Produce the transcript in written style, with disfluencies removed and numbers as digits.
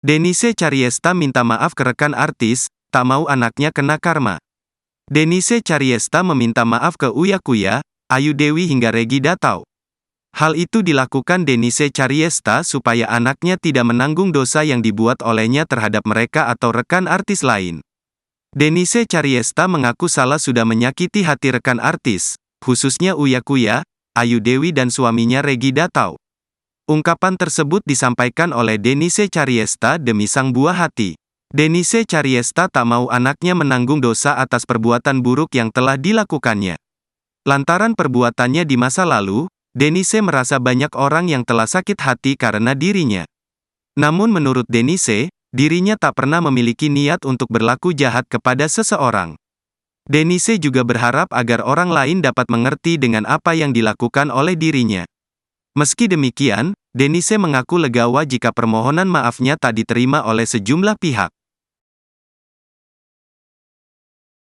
Denise Cariesta minta maaf ke rekan artis, tak mau anaknya kena karma. Denise Cariesta meminta maaf ke Uya Kuya, Ayu Dewi hingga Regi Datau. Hal itu dilakukan Denise Cariesta supaya anaknya tidak menanggung dosa yang dibuat olehnya terhadap mereka atau rekan artis lain. Denise Cariesta mengaku salah sudah menyakiti hati rekan artis, khususnya Uya Kuya, Ayu Dewi dan suaminya Regi Datau. Ungkapan tersebut disampaikan oleh Denise Cariesta demi sang buah hati. Denise Cariesta tak mau anaknya menanggung dosa atas perbuatan buruk yang telah dilakukannya. Lantaran perbuatannya di masa lalu, Denise merasa banyak orang yang telah sakit hati karena dirinya. Namun menurut Denise, dirinya tak pernah memiliki niat untuk berlaku jahat kepada seseorang. Denise juga berharap agar orang lain dapat mengerti dengan apa yang dilakukan oleh dirinya. Meski demikian, Denise mengaku legawa jika permohonan maafnya tak diterima oleh sejumlah pihak.